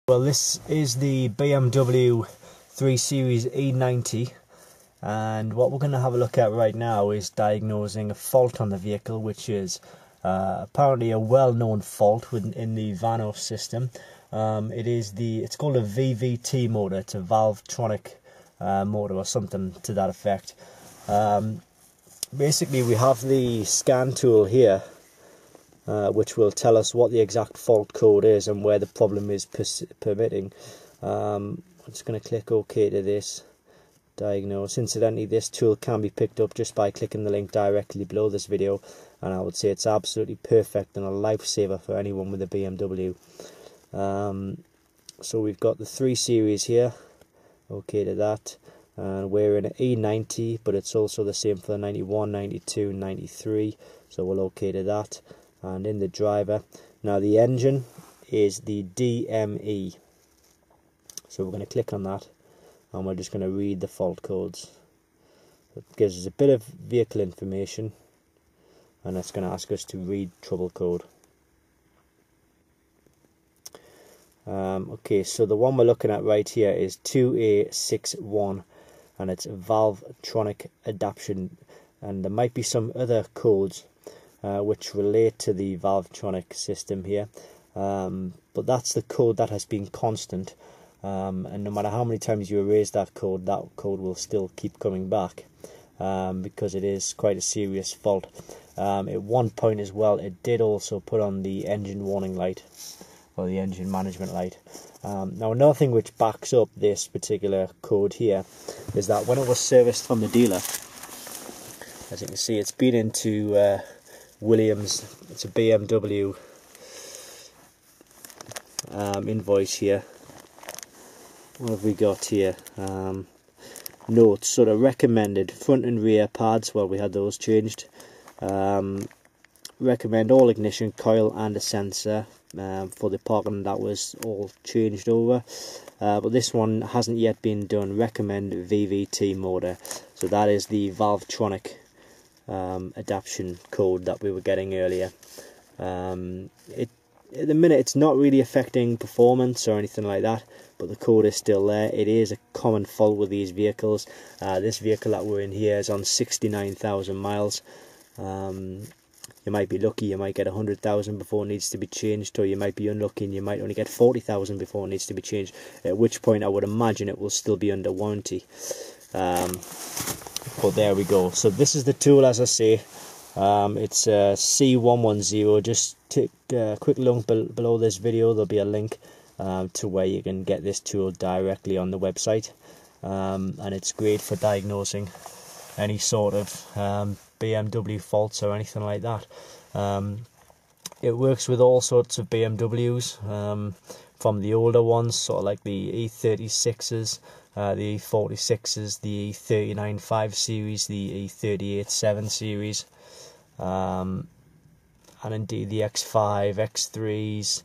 Well, this is the BMW 3 Series E90, and what we're going to have a look at right now is diagnosing a fault on the vehicle, which is apparently a well-known fault within the Vanos system. It's called a VVT motor. It's a Valvetronic motor or something to that effect. Basically, we have the scan tool here, which will tell us what the exact fault code is and where the problem is permitting. I'm just going to click OK to this. Diagnose. Incidentally, this tool can be picked up just by clicking the link directly below this video, and I would say it's absolutely perfect and a lifesaver for anyone with a BMW. So we've got the 3 Series here. OK to that. And we're in an E90, but it's also the same for the 91, 92, 93. So we'll OK to that. And in the driver, now the engine is the DME, so we're going to click on that and we're just going to read the fault codes. It gives us a bit of vehicle information, and it's going to ask us to read trouble code. Okay, so the one we're looking at right here is 2A61, and it's Valvetronic adaptation, and there might be some other codes which relate to the Valvetronic system here, but that's the code that has been constant, and no matter how many times you erase that code will still keep coming back, because it is quite a serious fault. At one point as well, it did also put on the engine warning light, or the engine management light. Now another thing which backs up this particular code here is that when it was serviced from the dealer, as you can see, it's been into Williams. It's a BMW invoice here. What have we got here? Notes, sort of recommended front and rear pads. Well, we had those changed. Recommend all ignition coil and a sensor. For the parking, that was all changed over, but this one hasn't yet been done. Recommend VVT motor. So that is the Valvetronic adaptation code that we were getting earlier. At the minute it's not really affecting performance or anything like that, but the code is still there. It is a common fault with these vehicles. This vehicle that we're in here is on 69,000 miles. You might be lucky, you might get 100,000 before it needs to be changed, or you might be unlucky and you might only get 40,000 before it needs to be changed, at which point I would imagine it will still be under warranty. But there we go. So this is the tool, as I say. It's C110. Just take a quick look below this video. There'll be a link to where you can get this tool directly on the website, and it's great for diagnosing any sort of BMW faults or anything like that. It works with all sorts of BMWs, from the older ones, sort of like the E36s, the E46s, the E39 5 Series, the E88 7 Series, and indeed the X5, X3s,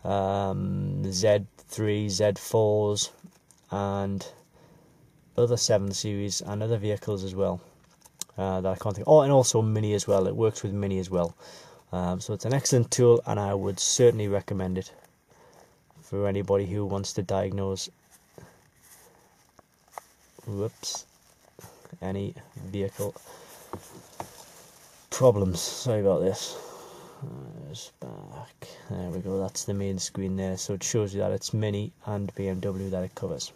Z3, Z4s, and other 7 Series and other vehicles as well. That I can't think. Oh, and also Mini as well. It works with Mini as well. So it's an excellent tool, and I would certainly recommend it for anybody who wants to diagnose any vehicle problems. Sorry about this. Just back. There we go. That's the main screen there. So it shows you that it's Mini and BMW that it covers.